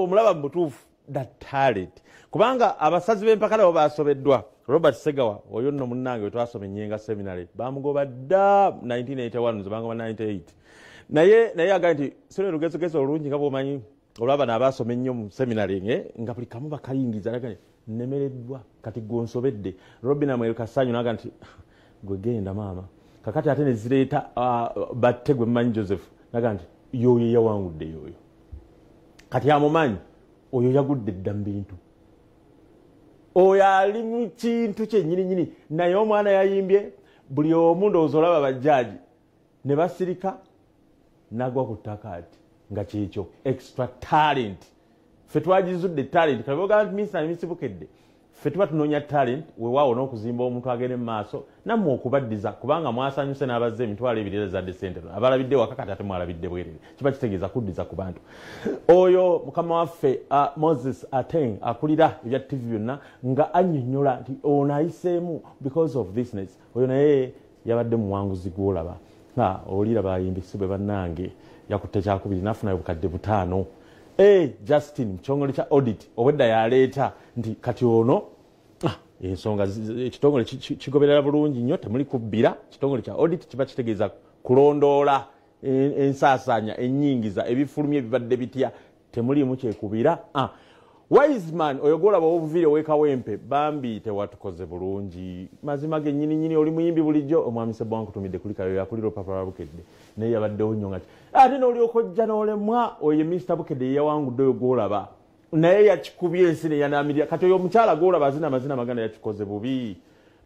omulaba mutuufu that talent kubanga abasazi b'empaka nabo basobeddwa. Robert Segawa oyo nno munnange we twasoma Enyenga seminary bamugoba dda 1981 nze bangoba 98 naye aga nti solo lugezegezo olungi nga bw'omanyi olwaba n'abaasoma ennyo mu seminary nga buli kamu bakayingiza alaga nemereddwa kati gonsobedde. Robin Amwel Kasanyu naga nti gwe genda maama kakati ate ne zireeta batte gwe mmanyi Joseph naga nti yoyo yawangudde yoyo kati amumanyi oyo yagudde dda mu bintu oyo ali mu kintu kyennyini naye omwana yayimbye buli omu ndowooza olaba bajjaaji ne basirika nagwa ku ttaka ati nga kyekyo extra talent ffe twagizudde talent kale boga Mr. and Miss Bukedde ffe tuba tunoonya talent weewaawo n'okuzimba omuntu agende mu maaso nammwe okubaddiza kubanga mwasanyuse n'abazze emitwalo ebiri ezadde ssente abalabidde waka kati ate mwalabidde bwerere kiba kitegeeza kuddiza ku bantu. Oyo mukama waffe Moses Ateng akulira ebya TV byonna nga annyonnyola nti ono ayiseemu because of thisness oyo naye yabadde muwanguzi gw'olaba olira bayimbisibwe bannange yakutte kyakubiri n'afuna obukadde 5. Justin kitongole kya audit obwedda yaleeta nti kati ono ensonga ekitongole kigoberera bulungi nnyo temuli kubbira. Kitongole kya audit kiba kitegeeza kulondoola ensaasaanya ennyingiza ebifulumya ebibadde bitya temuliimu kyekubira. Wiseman oyo gwolaba obuviire w'ekawempe bambi tewatukoze bulungi mazima ge nnyini oli muyimbi bulijjo omwami Ssebbo ankutumidde kuli kayo yakulira Papa wa Bukedde naye yabaddewo nnyo nga ate n'olyoka ojja n'olemwa oyo Mr. Bukedde ye yawangudde oyo gwolaba naye yakikubye ensi ne yanaamirira kati oyo omukyala gwolaba azina amazina maganda yakikoze bubi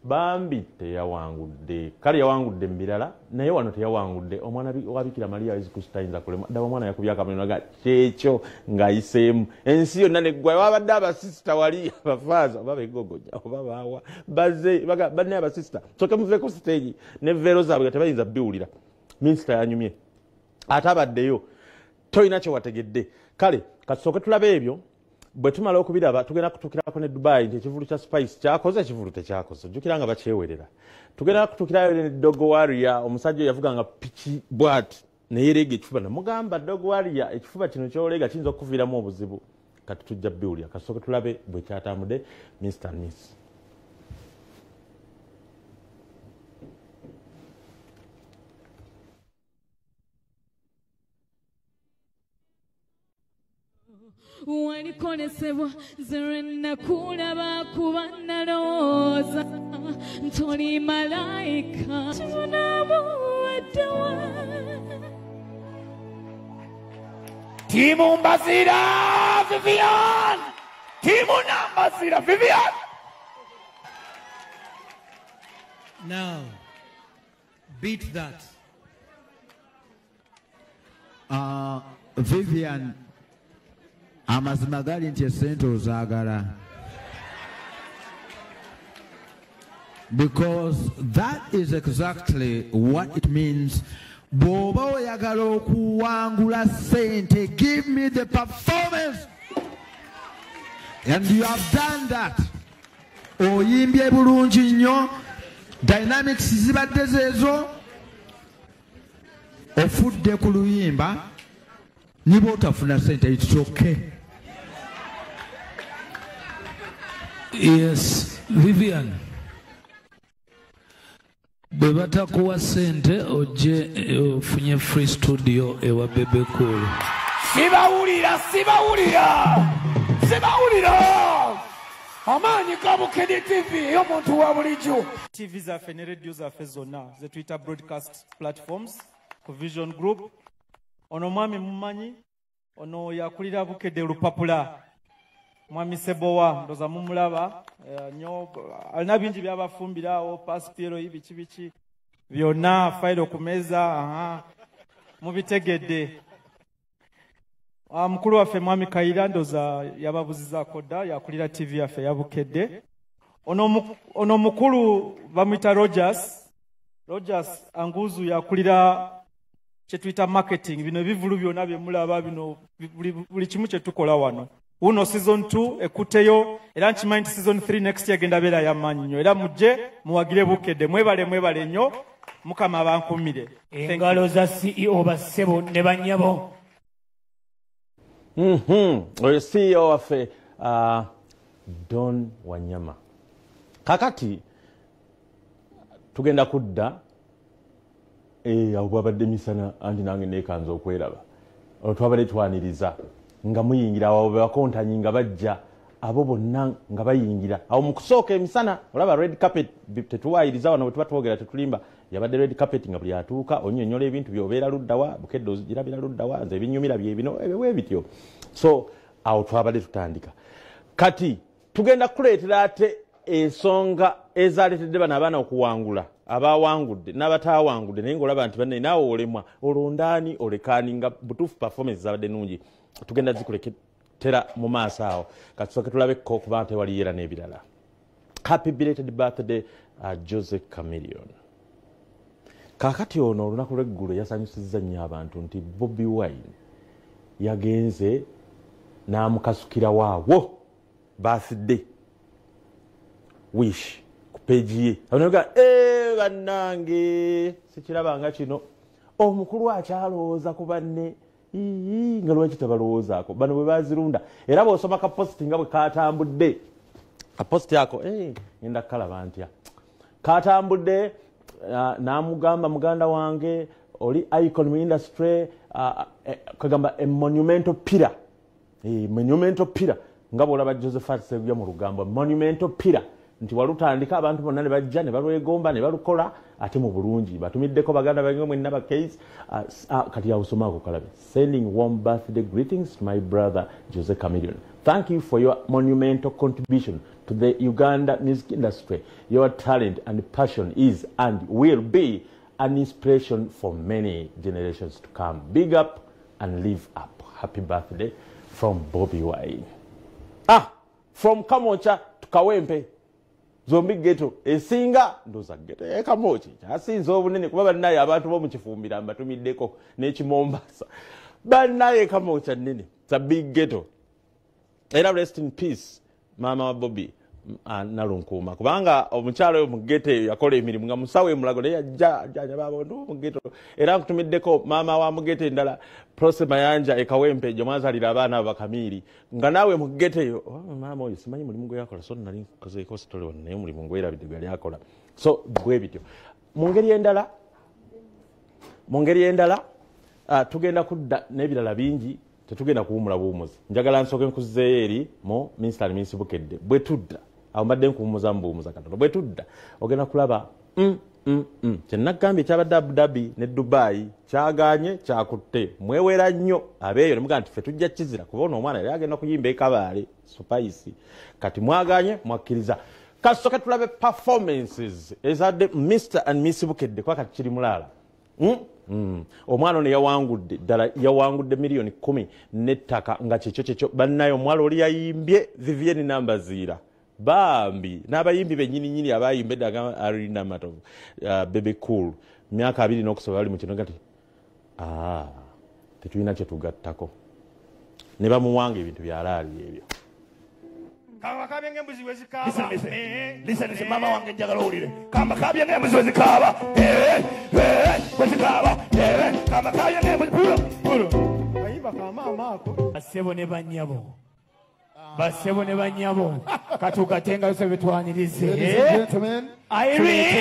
bambi teyawangudde kale yawangudde mu birala naye wano teyawangudde. Omwana wa Bikira Maria Yesu tayinza kulema ddaba omwana yakubye akameno nga kyekyo ng'ayiseemu ensi yonna neggwa wabadde abasisita wali abafaaza oba begogonya oba baawa bazze banne abasisita soke muveeko siteegi ne veero zaabwe nga tebayinza biwulira. Minisita yanyumye ate abaddeyo toyina kye wategedde. Kale katusooke tulabe ebyo bwe tumala okubiraba tugenda kutuukirako ne Dubai nti ekivulu kya Spice kyakoze ekivulu tekyakoze ojjukira nga bakyewerera. Tugenda kutuukirayo ne Dogo Warrior omusajja yavuganga piki bwati neyereega ekifuba namugamba Dogo Warrior ekifuba kino kyoleega kiyinza okukuviiramu obuzibu kati tujja biwulira kasooke tulabe bwe kyatambudde Mr. and Miss. Walikolesebwa zerena kulaba kuba nalowooza ntoli malayika kibonamu waddewa timu Mbazira Vivian timu Mbazira Vivian. Now beat that Vivian amazima gali nti esente ozaagala because that is exactly what it means. Bw'oba oyagala okuwangula sente, give me the performance, and you have done that. Oyimbye bulungi nnyo, dynamics zibadde zeezo, ofudde ku luyimba niba otafuna sente it's okay. Yes, Vivian. Bebata kuwa sente oje ofunye free studio ewa Bebe Cool. Sibawulira. Amanyi ka Bukedde TV y'omuntu wa bulijjo. TV zaffe ne radio zaffe zonna ze tuyita broadcast platforms ku Vision Group. Ono mwami mumanyi ono yakulira Bukedde Lupapula. Mwami Sebowa ndoza mumulaba nyo alina bingi byabafumbirawo pasipiro ibiki byonna file kumeza mubitegedde. Mukulu waffe mwami Kayira ndoza yababuziza koda yakulira TV yaffe ya Bukedde. Ono mukulu bamwita Rogers Anguzu yakulira kyetuyita marketing. Bino bivulu byonna byemulaba bino buli kimu kyetukola wano. Uno season 2 ekuteyo era nkimanyi season 3 next year genda beera yamanyi nnyo era mujje muwagire Bukedde mwebale nnyo mukama abankumire. Engalo za CEO Bassebo ne bannyabo. Oyo CEO waffe Don Wanyama. Kakati tugenda kudda awo bwabadde misana anti nange neekanza okweraba. Olwo twabadde twaniriza nga muyingira awo bakontanyi nga bajja abo bonna nga bayingira awo mu kusooka emisana olaba red carpet tetuwayiriza wano bwe tuba twogera tetulimba yabadde red carpet nga buli atuuka onyonyola ebintu byobeera luddawa Bukedde ozigirabira luddawa nze ebinyumira byebino ebyo bityo so awo twabadde tutandika kati tugenda kuleetera ate ensonga ezaleetedde bano abaana okuwangula abawangudde n'abataawangudde naye ng'olaba nti bannaye naawe olemwa olondaani olekaani nga butuufu performance zabadde nungi tugenda zikuleketera mu maaso awo katusooke tulabekko kuba tewali era n'ebirala. Happy belated birthday Jose Chameleon. Kaakati ono olunaku lw'eggulo yasanyusizza nnyo abantu nti Bobi Wine yagenze n'amukasukira waawo birthday wish ku peegi ye abanoga bannange sikirabanga kino omukulu akyalowooza ku banne nga lwaki tabalowoozaako bano bwe bazirunda era bw'osoma kapositi nga bwe katambudde kapositi ako ngenda kalaba ntya katambudde n'amugamba muganda wange oli icon mu industry kagamba monumental pillar monumental pillar nga bw'olaba Josephat Segya mu lugambo monumental pillar nti walutandika abantu bonna ne bajja ne balwegomba ne balukola ate mu bulungi batumiddeko baganda bange mwenna ba case kati yawusomaako kalabe sending warm birthday greetings to my brother Jose Chameleon. Thank you for your monumental contribution to the Uganda music industry. Your talent and passion is and will be an inspiration for many generations to come. Big up and live up. Happy birthday from Bobi Wine. From Kamocha to Kawempe. Zombi ghetto esinga ndoza ghetto Kamochi asinza obunene kuba bannaye abantu bo mu Kifumbira mbatumiddeko n'Ekimombasa bannaye Kamocha nene it's a big ghetto era rest in peace mama wa Bobi Nalunkuuma kubanga omukyalo oyo mu ghetto yakola emirimu nga musawe mulago naye yajja babondu mu ghetto era nkutumiddeko mama wa mu ghetto endala Prose Mayanja ekawempe jomazalira abaana abakamiri nga nawe mu ghetto eyo mama oyo simanyi mulimu gwe yakola so nali nkozeeko sitole wano naye mulimu gwe erabidde gwe yakola so bwe bityo mu ngeri endala tugenda kudda n'ebirala bingi tetugenda kuwumula buwumuzi njagala nsooke nkuzizeeyo eri mu Minisita Bukedde bwe tudda awo mbadde nkuwumuza mu buwumuza katono bwe tudda ogenda kulaba kyenagambye ekyabadde Abu Dhabi ne Dubai kyaganye kyakutte mwewera nnyo abeeyo ne mugamba nti ffe tujja kizira kuba ono omwana yali agenda kuyimba ekabaale supaisi kati mwaganye mwakkiriza kasooke tulabe performances ezadde Mr and Miss Bukedde kuba kati kiri mulaala omwana ono yawangudde ddala yawangudde miliyoni 10 n'ettaka nga kyekyo bannayo omuwala oli yayimbye Vivienne Nambaziira bambi n'abayimbi bennyini abayimbe daga Arina Matovu Bebe Cool myaka 2 n'okusoba bali mu kino gati tetulina kye tugattako ne bamuwanga ebintu byalaali ebyo kamba kabye ngembuzi wezikaaba listen mama wange njagala owulire kamba kabye ngembuzi wezikaaba wezikaaba kamba kabye ngembuzi pulo kayimba ka maama ako basebo ne bannyabo basebo ne bannyabo katugatenga yose betwanirize Irene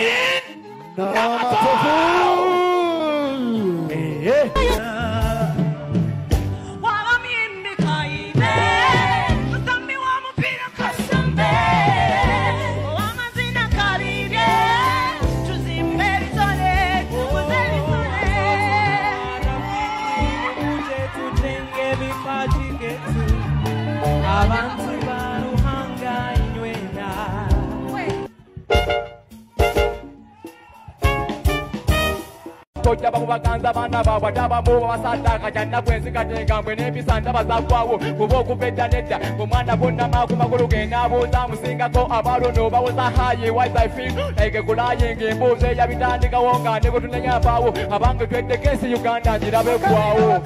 tojja bamubaganza baana baabwe abamu babasaddaaka kyannakwensikatengambwe n'embisanda bazagwawo kuba okuva edda nedda omwana bonnama ku magulu ge n'abuuza amusingako abaluno bawoza hayi wifi like kulayinga embuuzo eyabitandikawo nga ne bwe tunenyavaawo abange tweddekesi Uganda ngirabe gwawo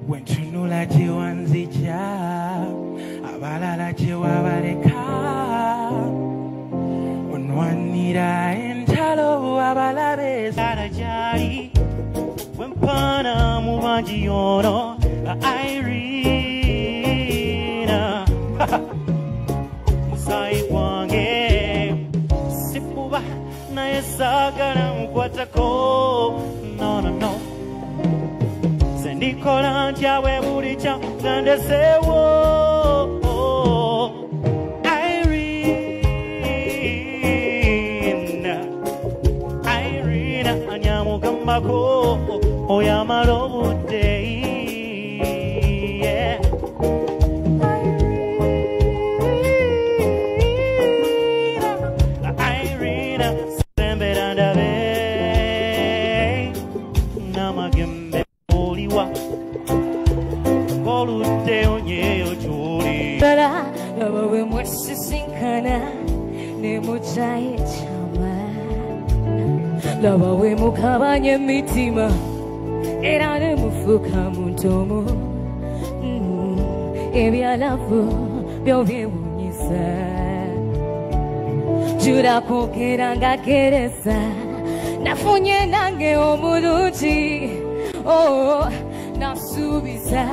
wentunula gyewanzija abalala gyewabaleka onwanira entalo abalabe sara gyali wempana mu bangi ono Irina musayi gwange sifuba naye saagala mukwatako no sendikola ntya bwe buli kyanga ndeseewo Irina anyamugambako oyamala obudde laba we mukabanye mitima era ne mufuka muntomo ebyalafu byo byewunyisa jura kokera nga keresa nafunye nange omulungi nasuubiza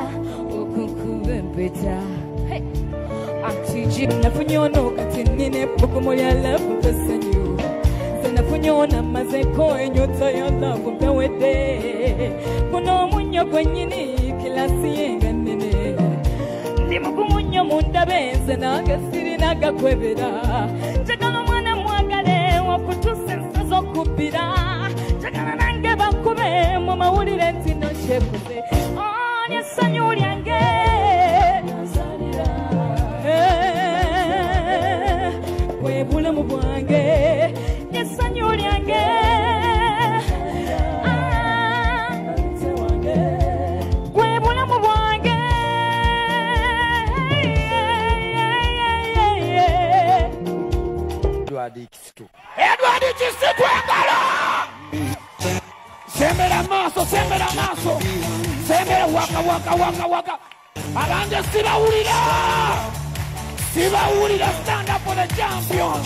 okunkuba empeta ati nafunye ono kati nine bukumu lya lafu pesanyu nafunyona mazeko enyota ya lavu pewede kuno munyo kwenyini kilasi yenga nene ndi mukumunyo mundabenze nagasiri nagakwebera njagala mwana mwagale wakutuse nsazo kupira njagala nange bakube mu mawulire nti nokyekuze essanyu lyange bulamu bwange essanyu lyange gwe bulamu bwange Edward Kisitu engalo sembera maaso sembera waka abanje sibawulira stand up for the champion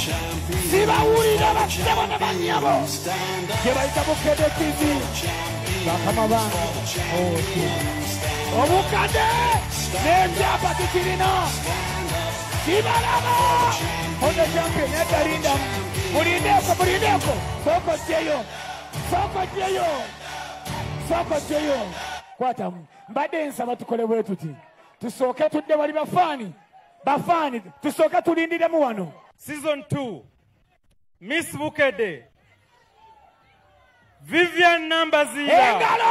sibawulira basebo ne banyabo gebayita Bukedde TV bakama bange Bukedde nebyapa tikirina kibalaba on the champion etarinda mulindeko soko jeyo kwata mbadde nsaba tukole bwe tuti tusooke tudde bali bafani tusooka tulindiremu wano season 2 Miss Bukedde Vivian Nambazira engalo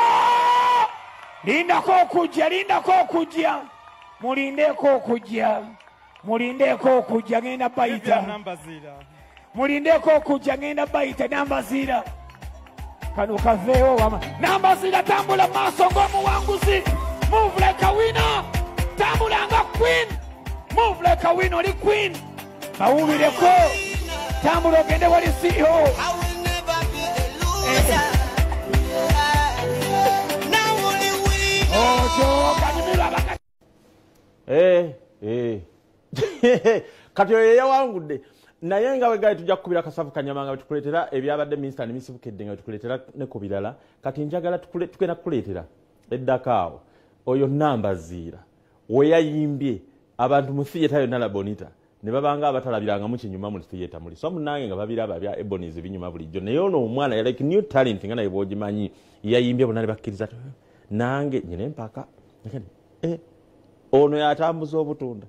lindako okujja mulindeko okujja ngenda bayita mulindeko okujja ngenda bayita Nambazira kano kaveewo wama Nambazira tambula maaso ng'omuwanguzi move like a winner tambula nga queen move like a winner oli queen bawulireko tambula ogende wali CEO kati oyo yeyawangudde naye nga wegaye tujja kukubira Kasavu Kanyama nga betukuleetera ebyabadde Minisita ne Miss Bukedde nga betukuleetera ne ku birala kati njagala tugenda kukuleetera eddaka awo oyo Nambazira we yayimbye abantu mu theatre yonna la Bonita ne babanga abatalabirangamu kinyuma mu theatre muli so munange nga babiraba bya Ebonies binyuma bulijjo naye ono omwana ya like new talent nga naye bogimanyi yayimbye bonna ne bakkiriza nange nyine Empaka ono yatambuza obutunda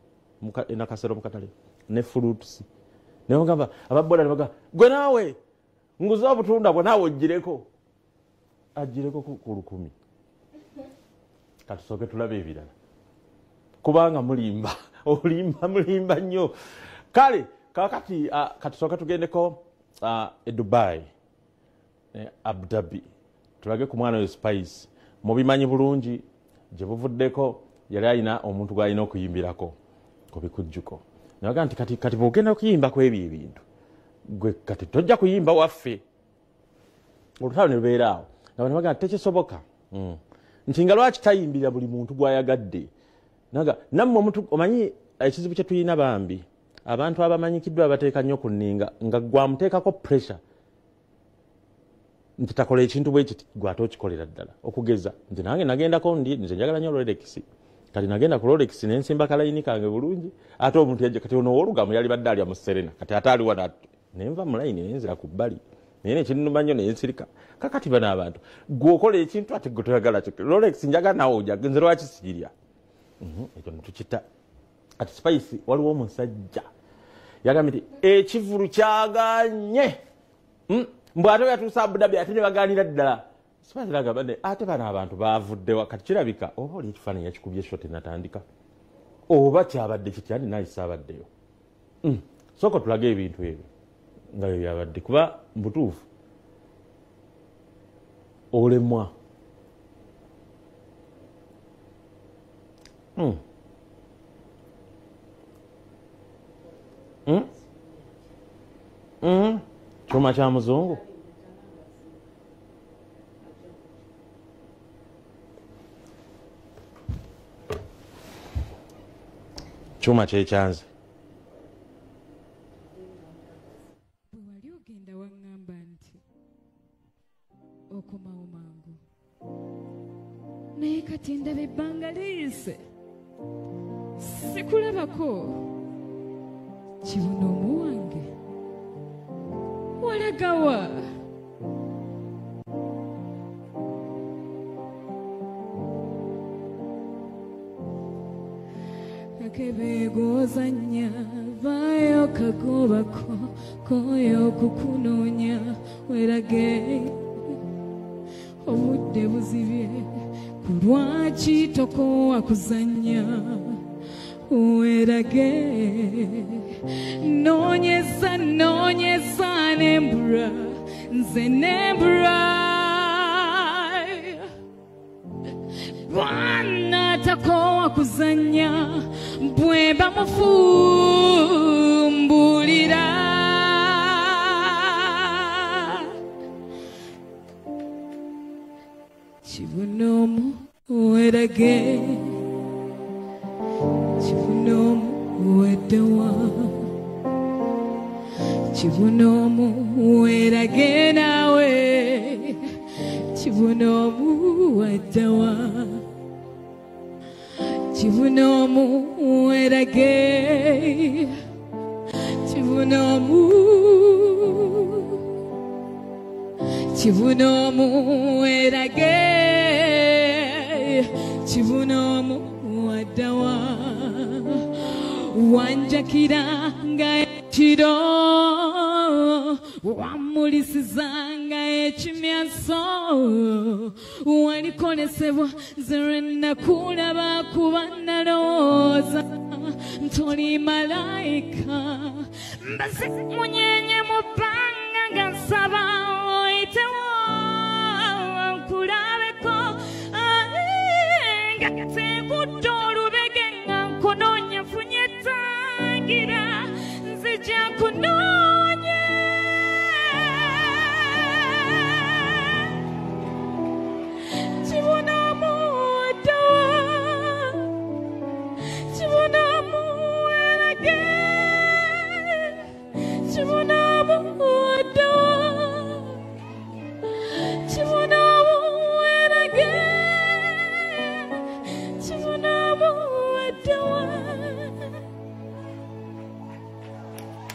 na kasero mukatale ne fruits ne ngamba ababola ne baga gwe nawe nguza obutunda bwe nawe ojireko ajireko ku 10 katusoke tulabe ebirala kubanga mulimba mulimba nnyo kale kakati katusoka tugendeko Dubai Abu Dhabi tulage ku mwana we Spice mubimanyi bulungi gye buvuddeko yali alina omuntu gw'alina okuyimbirako ku bikujjuko naga nti kati bwogenda okuyimba ku ebyo ebintu gwe kati tojja kuyimba waffe olutalo ne lubeera awo nga bano baga tekisoboka nti nga lwaki tayimbira buli muntu gwayagadde naga nammwe omuntu omanyi ekizibu kye tulina bambi abantu abamanyikiddwa abateeka nnyo ku nninga nga gwamuteekako pressure nti takola ekintu bwe kiti gwate okikolera ddala okugeza nti nange nagendako ndi nze njagala nnyo Rolex kati nagenda ku Rolex nensimba kalayini kange bulungi ate omuntu yajja kati ono olugamu yali badde alya mu Serena kati ate ali wano nenva mu layini nenzira ku bbali naye nekinnuma nnyo nensirika kakati bano abantu gwokola ekintu ate gwe toyagala kyo Rolex njagala nawe ojja nze lwaki sirya ekyo netukita ati Spice waliwo omusajja yagambye nti ekivulu kyaganye mbw ate yatuusa Abu Dhabi ate ne baganira ddala Spice nagamba ne ate bano abantu baavuddewa kati kirabika oba oli ekifaananyi yakikubye shoti natandika oba kyabadde kiti andi naye saabaddeyo sooka tulage ebintu ebyo nga byo byabadde kuba mbutuufu olemwa kyuma kya muzungu kyuma kyekyanze bwe wali ogenda waŋŋamba nti okomawo mangu naye kati ndaba ebbanga liise sikulabako kibuna omuwange walagawa kakebegozanya vayo kagobako koyo kukunoonya werage obudde buzibye ku lwaki tokowa kuzanya werage noonyeza nembura nze nembura bwana takowa kuzanya bwe bamufumbulira kibunomu werage kibunomu weddewa kibunomu werage nawe kibunomu weddewa kibunomu werage kibunomu werage kibunomu waddawa wanjakira nga ekiro wamulisiza nga ekimyaso walikolesebwa zere nakulaba kuba nalowooza ntoli malayika mbasi munyenye mu bbanga nga nsaba oyitewo nkulabeko nga tekudde olubege nga nkunoonya funye tangira nzija kunoonya kibunamu waddawa kibunamu werage kibunamu waddawa kibunamu werage kibunamu waddawa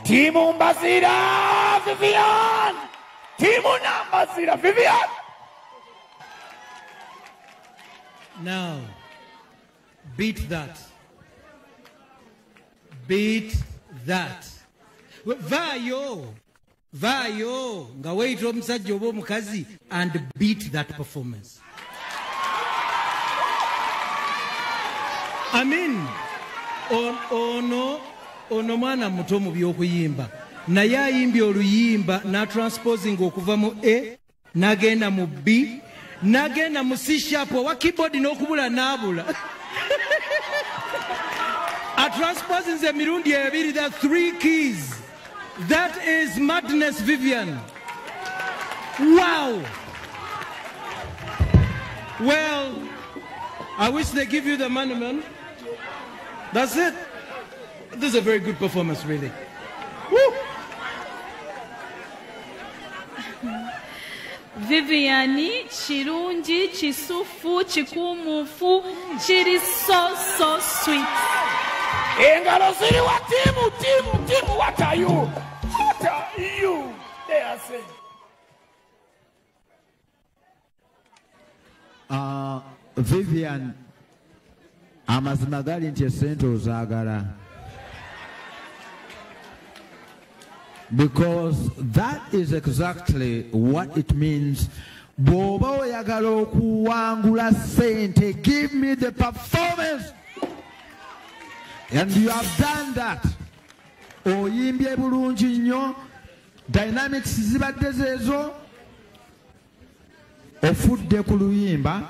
timu Mbazira Vivian timu Nambazira Vivian. Now, beat that. Beat that. Vayo, nga wait omusajja oba omukazi and beat that performance. I mean, ono mwana muto mu by'okuyimba naye ayimbye oluyimba n'atranspozing okuva mu A n'agenda mu B n'agenda mu C sharp owa keyboard n'okubula n'abula atransposes emirundi ebiri, that 3 keys. That is madness, Vivian. Wow. Well, I wish they give you the money, man. That's it. This is a very good performance, really. Woo! Viviani, Chirunji, Chisufu, Chikumufu, Chiri so sweet. Engalosiri wa timu, what are you? What are you? They are saying. Vivian, amazima gali nti esente ozaagala. Because that is exactly what it means. Bw'oba oyagala okuwangula sente, give me the performance. And you have done that. Oyimbye bulungi nnyo, dynamics zibadde zeezo, ofudde ku luyimba,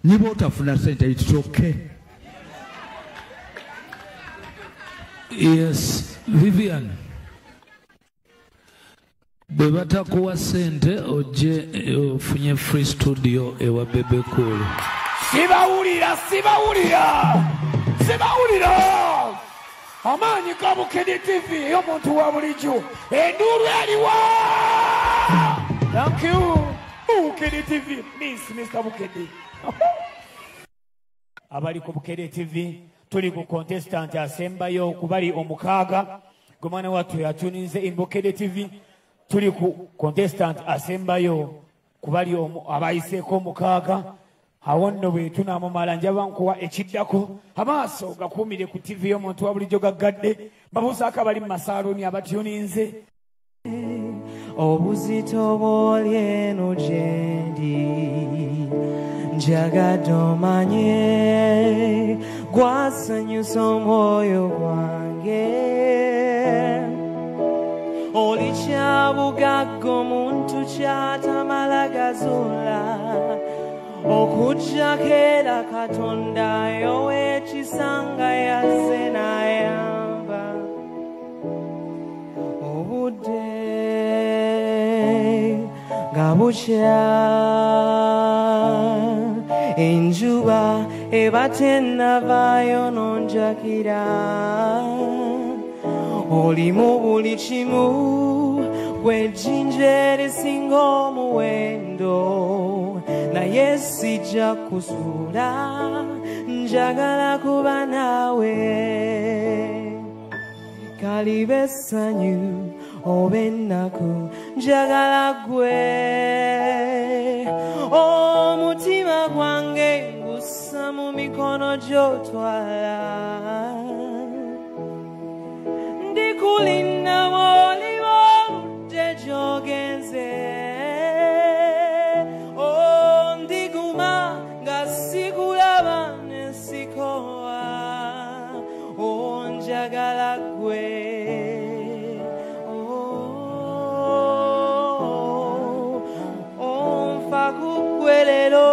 niba otafuna sente, it's okay. Yes, Vivian. Bwe batakuwa sente ojje ofunye free studio ewa Bebe Cool. Sibawulira. Amaanyi ga Bukedde TV y'omuntu wa bulijjo. Enduulu eriwa. Thank you. Bukedde TV. Mr. Bukedde. Abali ku Bukedde TV tuli ku contestant asembayo kubali omukaaga. Gwe mwana wattu yatuninze in Bukedde TV. Tuli ku contestant asembayo kubali abayiseeko omukaaga. Awonno bwe tunaamumala njaba nkuwa ekiddako amaaso gakuumire ku TV y'omuntu wa bulijjo gaggadde babuusaako abali mu masaaloni abatuninze. Obuzito bw'oli eno gye ndi njagadde omanye gwasanyusa omwoyo gwange oli kyabugagga omuntu kyatamala gazuula okujjako era Katonda y'ow'ekisanga yazze n'ayamba obudde nga bukya enjuba eba tennavaayo nonjakira olimu buli kimu gw'ejjinja erisinga omuwendo naye sijja kusuula njagala kuba naawe kaliba essanyu oba ennaku njagala gwe omutima gwange ngussa mu mikono gy'otwala ndikulinda bw'oliba oludde gy'ogenze ondiguma nga sikulaba ne sikowa onjagala gwe onfa kugwe leero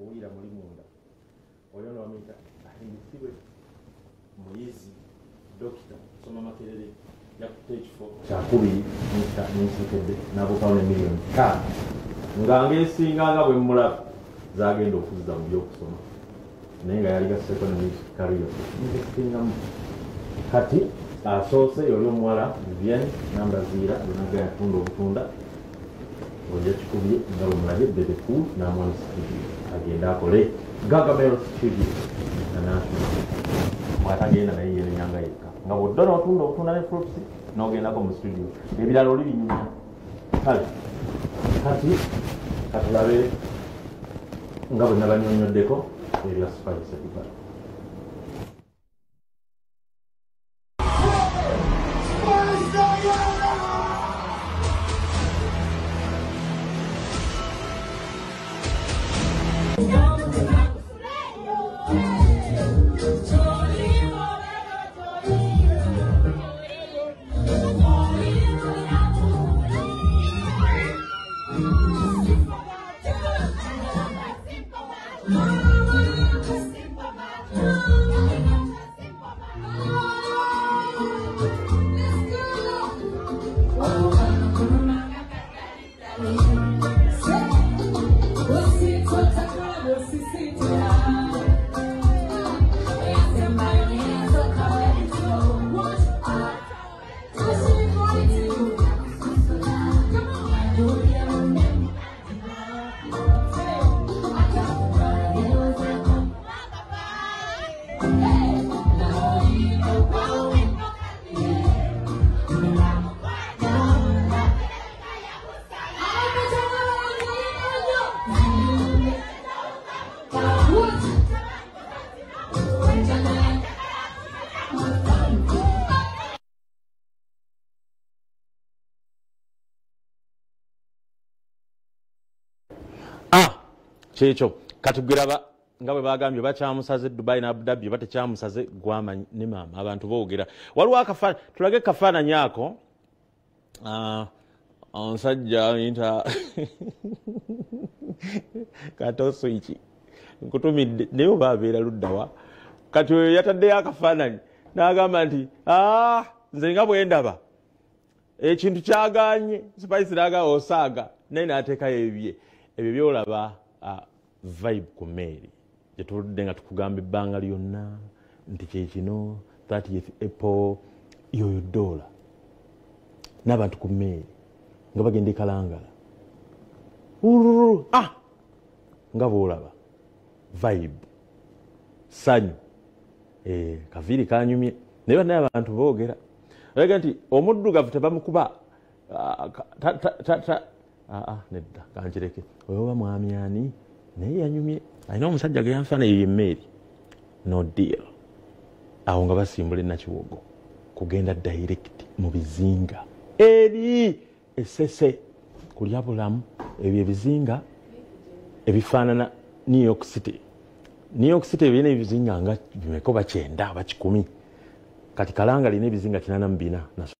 owulira muli munda oyo n'omuyita ahindisibwe muyizi dokita kusoma makerere yakutte ekifo kyakubiri n'ensikedde n'abukawo ne miliyoni 5 nga ng'esinganga bwe mmulaba zagenda okuzza mu byokusoma naye nga yali gasseko ne career ngesingamu kati asoose yoli omuwala Vivian Nambaziira yonaga yatunda obutunda oja kikubye nga bwe mulabye Bebe Cool n'amwana studio agenda akole Gagamel studio national mwatagenda naye yenenyanga yekka nga bwodda n'otunda obutunda ne fruits n'ogendako mu studio ebirala oli binyumya kale kati katulabe nga bwe nabanyonyoddeko ebya spice ebibala Yeah. kyekyo kati gwiraba nga bwe bagambye bakyamusaze Dubai na Abu Dhabi batekyamusaze gwamanyi ne maama abantu boogera waliwo akafaana tulage kafaananyi ako omusajja ayita katoso iki nkutumidde naye oba abeera luddawa kati oyo yataddeyo akafaananyi n'agamba nti nze nga bwe ndaba ekintu kyaganye Spice n'agamba osaaga naye n'ateekayo ebyo byolaba vibe ku mmeeri gye tuludde nga tukugamba ebbanga lyonna nti kyekino 30th April yoyo dola n'abantu ku mmeeri nga bagenda ekalangala nga boolaba vibe sanyu kaviiri kanyumye naye bannaye abantu boogera olaga nti omuddugavu tebamukuba nedda kankireke oyo oba mwami ani naye yanyumye alina omusajja ge yanfaana eyo emmeeri no deal awo nga basimbula enakiwogo kugenda direct mu bizinga eri esese kulya bulamu ebyo ebizinga ebifaanana New York City ebirina ebizinga nga bimeko bakyenda oba 10 kati kalanga lina ebizinga 84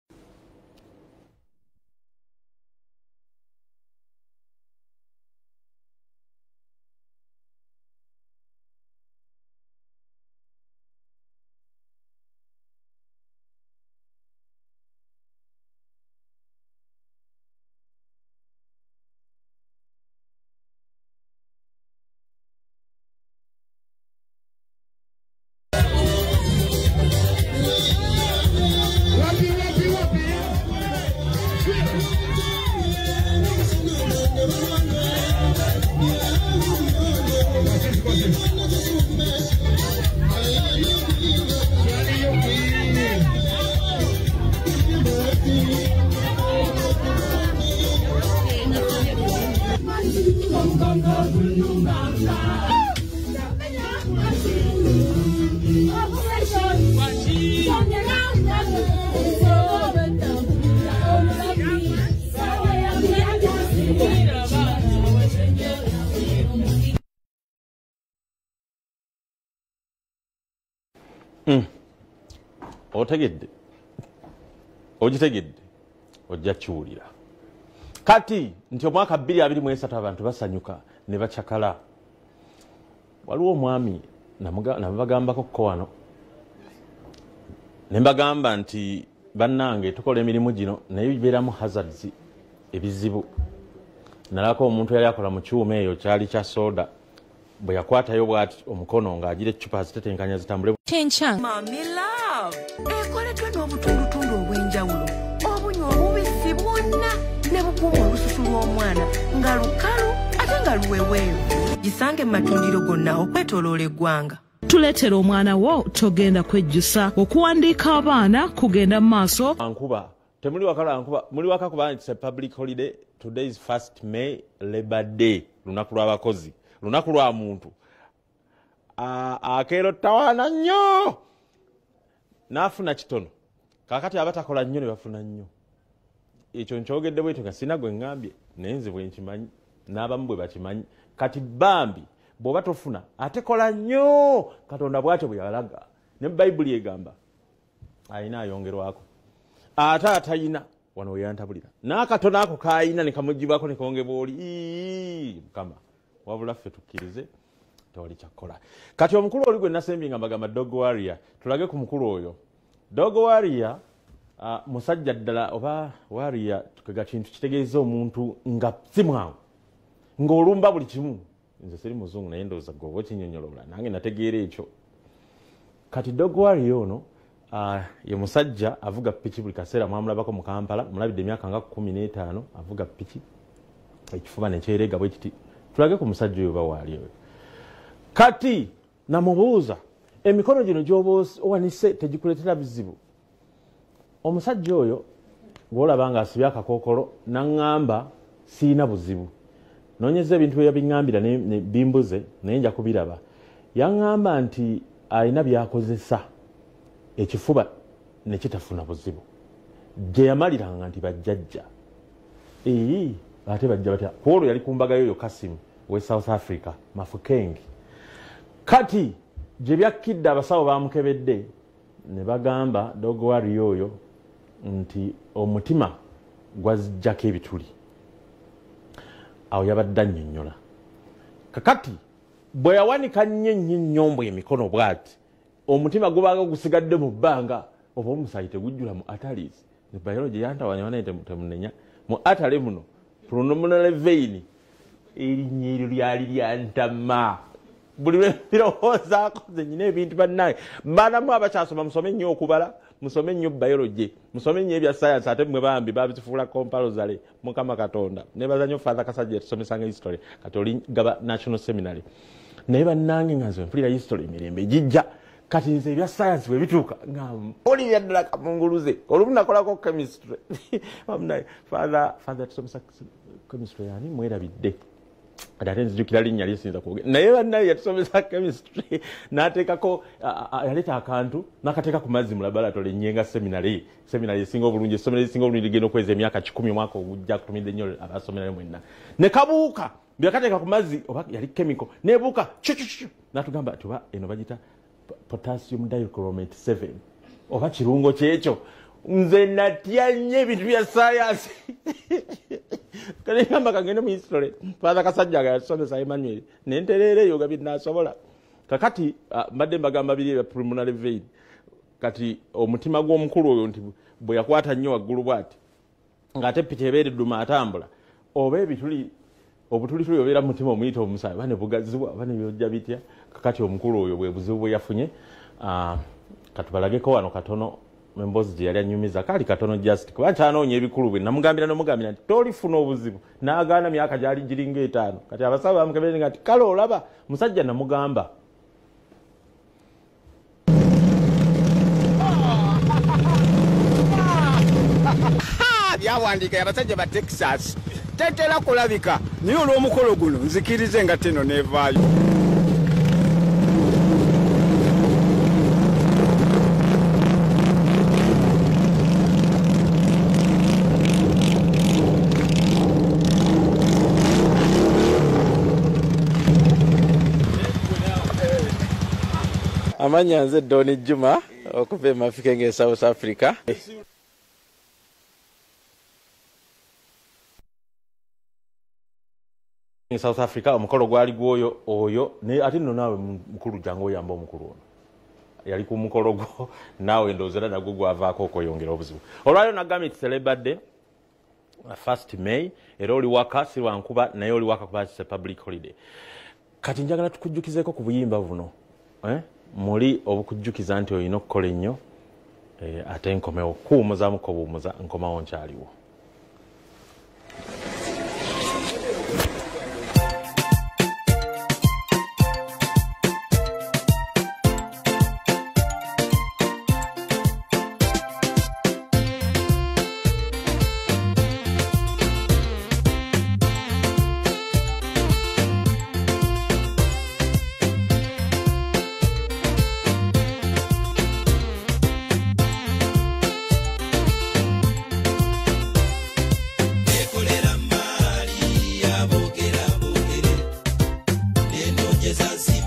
otegedde ogitegedde ojja kiwulira kati nti omwaka 2023 abantu basanyuka ne bacakala waliwo omwami nabagambako ko wano ne mbagamba nti bannange tukola emirimu gino naye bibeeramu hazards ebizibu nalako omuntu yali akola mu kyuma eyo kyali kya soda bwe yakwatayo bwati omukono ng'agira eccupa zitetenkanya zitambule Mami love ekoleddwa n'obutundutundu obw'enjawulo obunywa obubisi bwonna ne bukuuma olususu lw'omwana nga lukalu ate nga luweweevu gisange mu matundiro gonna okwetooloola eggwanga tuleetera omwana wo togenda kwejjusa okuwandiika abaana kugenda mu maaso ankuba temuli wakala ankuba muli waka kuba it's a public holiday. Today is 1st May, Labor Day, lunaku lw'abakozi, lunaku lwa muntu akeero tawaana nnyo n'afuna kitono kakati abatakola nnyo ne bafuna nnyo ekyo nkyogedde bwetyo nga sina gwe ŋŋambye naye nze bwe nkimanyi n'abamu bwe bakimanyi kati bambi bw'oba tofuna ate kola nnyo Katonda bw'atyo bwe yalaga ne Bayibuli egamba ayina ayongerwako ate atayina wano weyantabulira n'akatono ako kayina ne kamugibwako ne kongebwa oli Mukama wabula ffe tukkirize tewali kyakola kati omukulu oli gwe nasembi nga mbagamba Dog Warrior tulage ku mukulu oyo Dog Warrior musajja ddala oba Warrior tukega kintu kitegeeza omuntu nga si mwangu ng'olumba buli kimu nze siri muzungu naye ndowooza gwe oba okinyonyolola nange nategeera ekyo kati Dog Warrior ono ye musajja avuga piki buli kaseera mwamulabako mu Kampala mulabidde emyaka nga 15 avuga piki ekifuba nekyerega bwe kiti tulage ku musajja oyo bawaali oyo kati namubuuza emikono gino gy'oba owanise tegikuleetera bizibu omusajja oyo bw'olaba nga asibye akakookolo n'aŋŋamba siina buzibu noonyeza ebintu bye yabiŋŋambira ne bimbuze naye nja kubiraba yaŋŋamba nti alina by'akozesa ekifuba ne kitafuna buzibu gye yamaliranga nti bajjajja ate bajja batya kwolwo yali kumbagayo yo Kasimu we South Africa Mafukeng kati gye byakkidde abasawo bamukebedde ne bagamba Dog Warrior oyo nti omutima gwazijjako ebituli awo yabadde annyonnyola kakati bwe yawanika nnyo ennyombo emikono bw'ati omutima gubaga gusigadde mu bbanga oba omusaayi tegujjula mu atalis ne biology yantawanya wana temunenya mu atale muno pulmonar vein erinnya eryo lyali lyantama buli lwe mbirowoozaako nze nyina ebintu bannaye baanamu abakyasoma musome nnyo okubala musome nnyo biology musome nnyo ebya science ate mwe bambi babifuula comparozale mukama katonda nebaza nnyo father kasajja tusomesanga history kati oli gaba national seminary naye bannange nga nze mpulira history emirembe gijja kati nze ebya science bwe bituuka nga mpulira ddala kamunguluze olumu nakolako chemistry father tusomesa chemistry yani mwerabidde ate nzijukira linnya lyesinza kwogera naye bannaye yatusomesa chemistry n'ateekako yaleeta akantu n'akateeka ku mazzi mu laboratory nnyenga seminary esinga obulungi essomero erisinga obulungi ligenda okweza emyaka 10 omwaka ogujja kutumidde nnyo abasomerayo mwenna ne kabuuka byakateeka ku mazzi oba yali chemical nebuuka n'atugamba tuba eno bagita potassium dichromate 7 oba kirungo kyekyo nze natya nnyo ebintu bya science kanegamba kagende mu history father kasajja yasomesa Emmanuel nentereere eyo gabi nasobola kakati mbadde mbagamba biri ebya pulmonary vein kati omutima gw'omukulu oyo nti bwe yakwata nnyo waggulu bw'ati ng'ate piki ebeera edduma atambula oba obutulituli obeera mu mutima omuyita omusaayi bane bugazibwa bane byojja bitya kakati omukulu oyo bwe buzibu bwe yafunye katubalageko wano katono emboozi gye yali anyumiza kaali katono just kuba ntanoonya ebikulu bwe namugambira n'omugambira nti tolifuna obuzibu n'agaana myaka gyali giringa 5 kati abasawo bamukebere nga nti kale olaba musajja namugamba byawandiika abasajja ba Texas tetera kulabika naye olw'omukolo guno nzikirize nga teno nevaayo amanya nze Doni Juma okuva e Mafukenge South Africa South Africa omukolo gwali gwoyo oyo ne ate nno naawe mukulu jangu oyamba omukulu ono yali ku mukolo gwo naawe ndowooza nagwo gwavaako okweyongera obuzibu olwaliro nagambye nti Celebadde 1st May era oli waka si lwankuba naye oli waka kuba kise public holiday kati njagala tukujjukizeeko ku buyimba buno muli obukujjukiza nti olina okukola ennyo ate nkomewo kuwumuzamuko buwumuza nkomawo nkyaliwo Bukedde